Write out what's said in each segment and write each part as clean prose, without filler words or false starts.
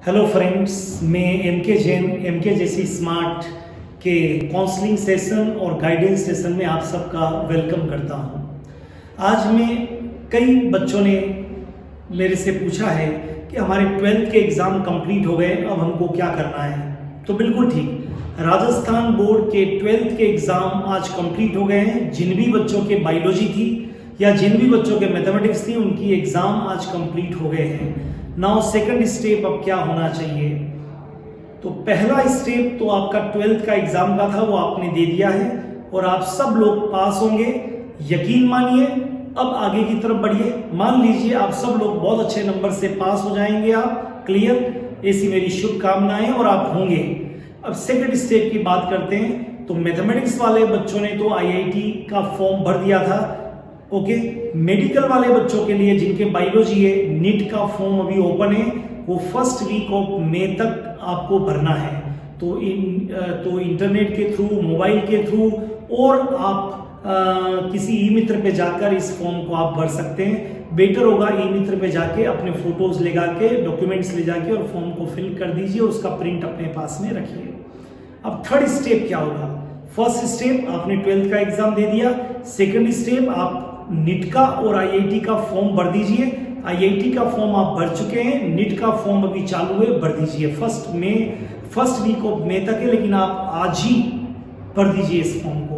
Hello friends, मैं MK Jain MK smart के counselling session और गाइडेंस सेशन में आप सबका वेलकम करता हूं। आज मैं कई बच्चों ने मेरे से पूछा है कि हमारे 12th के एग्ज़ाम कंप्लीट हो गए, अब हमको क्या करना है। तो बिल्कुल ठीक, राजस्थान बोर्ड के 12th के एग्ज़ाम आज कंप्लीट हो गए हैं। जिन भी बच्चों के बायोलॉजी थी या जिन भी बच्चों के मैथमेटिक्स थी, उनकी एग्ज़ाम आज कंप्लीट हो गए हैं। नाउ सेकंड स्टेप अब क्या होना चाहिए। तो पहला स्टेप तो आपका 12th का एग्जाम का था, वो आपने दे दिया है और आप सब लोग पास होंगे, यकीन मानिए। अब आगे की तरफ बढ़िए। मान लीजिए आप सब लोग बहुत अच्छे नंबर से पास हो जाएंगे, आप क्लियर, ऐसी मेरी शुभकामनाएं और आप होंगे। अब सेकंड स्टेप की बात करते हैं। तो मैथमेटिक्स वाले बच्चों ने तो आईआईटी का फॉर्म भर दिया था, ओके। मेडिकल वाले बच्चों के लिए जिनके बायोलॉजी है, नीट का फॉर्म अभी ओपन है, वो फर्स्ट वीक ऑफ मई तक आपको भरना है। तो इंटरनेट के थ्रू, मोबाइल के थ्रू और आप किसी ई मित्र पे जाकर इस फॉर्म को आप भर सकते हैं। बेटर होगा ई मित्र पे जाके अपने फोटोज ले जाके, डॉक्यूमेंट्स ले जाके और फॉर्म को फिल कर दीजिए, उसका प्रिंट अपने पास में रखिए। अब थर्ड स्टेप क्या होगा। फर्स्ट स्टेप आपने 12th का एग्जाम दे दिया। सेकंड स्टेप आप नीट का और आईआईटी का फॉर्म भर दीजिए। आईआईटी का फॉर्म आप भर चुके हैं, नीट का फॉर्म अभी चालू है, भर दीजिए। फर्स्ट वीक ऑफ मई तक है, लेकिन आप आज ही भर दीजिए इस फॉर्म को,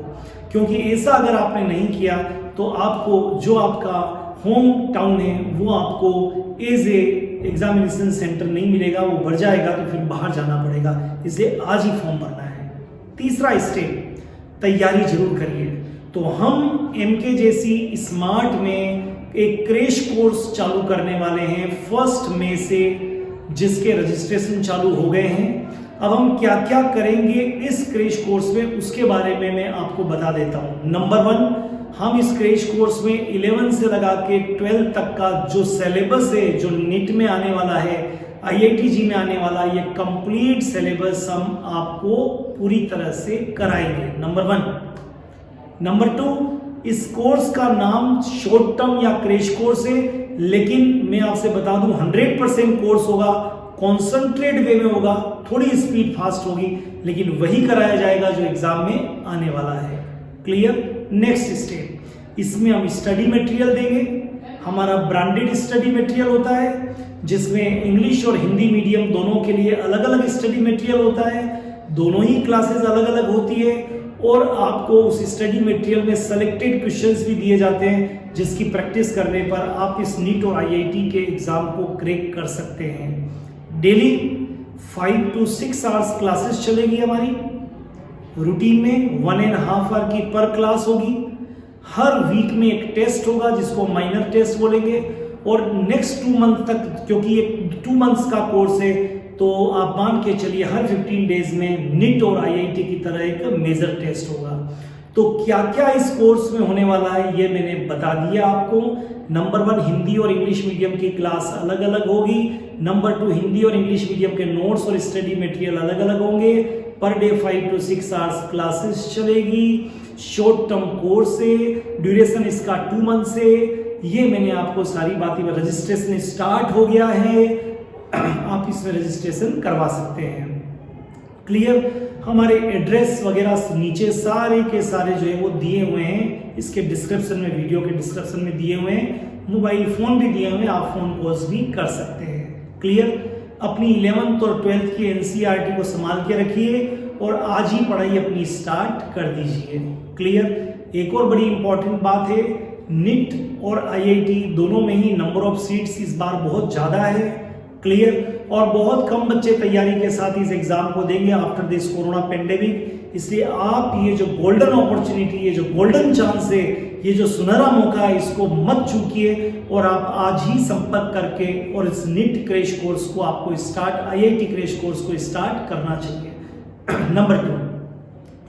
क्योंकि ऐसा अगर आपने नहीं किया तो आपको जो आपका होम टाउन है वो आपको एज ए एग्जामिनेशन सेंटर नहीं मिलेगा, वो भर जाएगा तो फिर बाहर जाना पड़ेगा, इसलिए आज ही फॉर्म भरना है। तीसरा स्टेप, तैयारी जरूर करिए। तो हम एमके जैसी स्मार्ट में एक क्रैश कोर्स चालू करने वाले हैं 1 मई से, जिसके रजिस्ट्रेशन चालू हो गए हैं। अब हम क्या क्या करेंगे इस क्रैश कोर्स में, उसके बारे में मैं आपको बता देता हूं। नंबर 1, हम इस क्रैश कोर्स में 11 से लगा के 12 तक का जो सिलेबस है, जो नीट में आने वाला है, आईआईटी में आने वाला, ये कंप्लीट सिलेबस हम आपको पूरी तरह से कराएंगे। नंबर 1। नंबर 2, इस कोर्स का नाम शॉर्ट टर्म या क्रैश कोर्स है, लेकिन मैं आपसे बता दूं 100% कोर्स होगा, कॉन्सेंट्रेट वे में होगा, थोड़ी स्पीड फास्ट होगी, लेकिन वही कराया जाएगा जो एग्जाम में आने वाला है। क्लियर। नेक्स्ट स्टेप, इसमें हम स्टडी मटेरियल देंगे। हमारा ब्रांडेड स्टडी मटेरियल होता है, जिसमें इंग्लिश और हिंदी मीडियम दोनों के लिए अलग अलग स्टडी मटेरियल होता है। दोनों ही क्लासेस अलग अलग होती है और आपको उस स्टडी मटेरियल में सेलेक्टेड क्वेश्चंस भी दिए जाते हैं, जिसकी प्रैक्टिस करने पर आप इस नीट और आईआईटी के एग्जाम को क्रैक कर सकते हैं। डेली 5 to 6 आवर्स क्लासेस चलेगी हमारी, रूटीन में 1.5 आवर की पर क्लास होगी। हर वीक में एक टेस्ट होगा जिसको माइनर टेस्ट बोलेंगे, और नेक्स्ट 2 मंथ तक, क्योंकि ये 2 मंथ्स का कोर्स है, तो आप मान के चलिए हर 15 डेज में नीट और आईआईटी की तरह एक मेजर टेस्ट होगा। तो क्या क्या इस कोर्स में होने वाला है ये मैंने बता दिया आपको। नंबर 1, हिंदी और इंग्लिश मीडियम की क्लास अलग अलग होगी। नंबर 2, हिंदी और इंग्लिश मीडियम के नोट्स और स्टडी मटेरियल अलग अलग होंगे। Per day 5 to 6 hours classes चलेगी। शॉर्ट टर्म कोर्स है, ड्यूरेशन इसका 2 मंथ से। ये मैंने आपको सारी बातें, रजिस्ट्रेशन स्टार्ट हो गया है, आप इसमें रजिस्ट्रेशन करवा सकते हैं। क्लियर। हमारे एड्रेस वगैरह नीचे सारे के सारे जो है वो दिए हुए हैं, इसके डिस्क्रिप्शन में, वीडियो के डिस्क्रिप्शन में दिए हुए हैं। मोबाइल फोन भी दिए हुए हैं, आप फोन कॉल्स भी कर सकते हैं। क्लियर। अपनी 11th और 12th की एनसीईआरटी को संभाल के रखिए और आज ही पढ़ाई अपनी स्टार्ट कर दीजिए। क्लियर। एक और बड़ी इंपॉर्टेंट बात है, नीट और आईआईटी दोनों में ही नंबर ऑफ सीट्स इस बार बहुत ज्यादा है। क्लियर। और बहुत कम बच्चे तैयारी के साथ इस एग्जाम को देंगे आफ्टर दिस कोरोना पेंडेमिक, इसलिए आप ये जो गोल्डन अपॉर्चुनिटी, ये जो गोल्डन चांस है, ये जो सुनहरा मौका है, इसको मत चूकिए और आप आज ही संपर्क करके और इस नीट क्रैश कोर्स को आपको आईआईटी क्रैश कोर्स को स्टार्ट करना चाहिए। नंबर 2,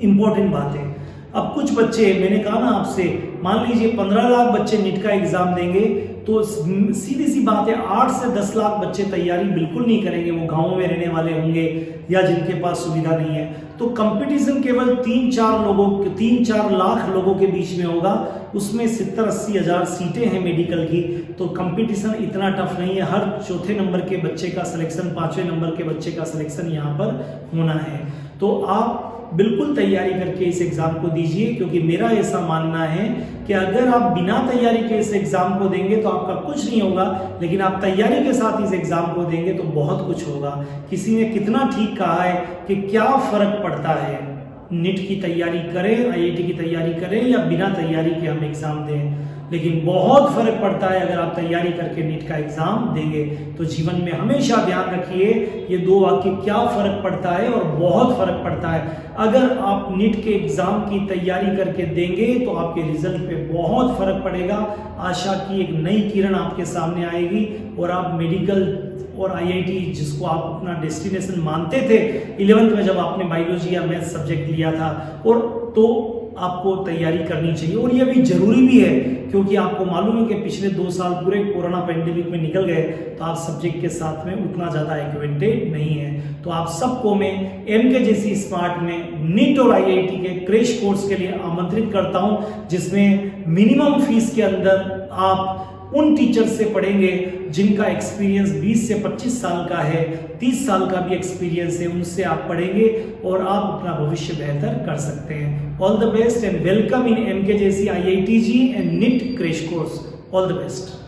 इंपॉर्टेंट बात है, अब कुछ बच्चे, मैंने कहा ना आपसे, मान लीजिए 15 लाख बच्चे नीट का एग्जाम देंगे, तो सीधी सी बात है 8 से 10 लाख बच्चे तैयारी बिल्कुल नहीं करेंगे, वो गाँव में रहने वाले होंगे या जिनके पास सुविधा नहीं है। तो कंपटीशन केवल 3-4 लाख लोगों के बीच में होगा, उसमें 70-80 हज़ार सीटें हैं मेडिकल की। तो कंपटीशन इतना टफ नहीं है, हर चौथे नंबर के बच्चे का सिलेक्शन, 5वें नंबर के बच्चे का सिलेक्शन यहाँ पर होना है। तो आप बिल्कुल तैयारी करके इस एग्ज़ाम को दीजिए, क्योंकि मेरा ऐसा मानना है कि अगर आप बिना तैयारी के इस एग्ज़ाम को देंगे तो आपका कुछ नहीं होगा, लेकिन आप तैयारी के साथ इस एग्ज़ाम को देंगे तो बहुत कुछ होगा। किसी ने कितना ठीक कहा है कि क्या फ़र्क पड़ता है, नीट की तैयारी करें, आईआईटी की तैयारी करें या बिना तैयारी के हम एग्ज़ाम दें, लेकिन बहुत फर्क पड़ता है अगर आप तैयारी करके नीट का एग्जाम देंगे। तो जीवन में हमेशा ध्यान रखिए ये 2 वाक्य, क्या फर्क पड़ता है और बहुत फर्क पड़ता है। अगर आप नीट के एग्जाम की तैयारी करके देंगे तो आपके रिजल्ट पे बहुत फर्क पड़ेगा। आशा की एक नई किरण आपके सामने आएगी और आप मेडिकल और आईआईटी, जिसको आप अपना डेस्टिनेशन मानते थे 11th में जब आपने बायोलॉजी या मैथ सब्जेक्ट लिया था, और तो आपको तैयारी करनी चाहिए। और ये अभी जरूरी भी है, क्योंकि आपको मालूम है कि पिछले 2 साल पूरे कोरोना पेंडेमिक में निकल गए, तो आप सब्जेक्ट के साथ में उतना ज़्यादा एक्वेंटेड नहीं है। तो आप सबको मैं MKJC स्मार्ट में नीट और आईआईटी के क्रैश कोर्स के लिए आमंत्रित करता हूं, जिसमें मिनिमम फीस के अंदर आप उन टीचर से पढ़ेंगे जिनका एक्सपीरियंस 20 से 25 साल का है, 30 साल का भी एक्सपीरियंस है, उनसे आप पढ़ेंगे और आप अपना भविष्य बेहतर कर सकते हैं। All the best and welcome in MKJC IITG and NEET crash course. All the best.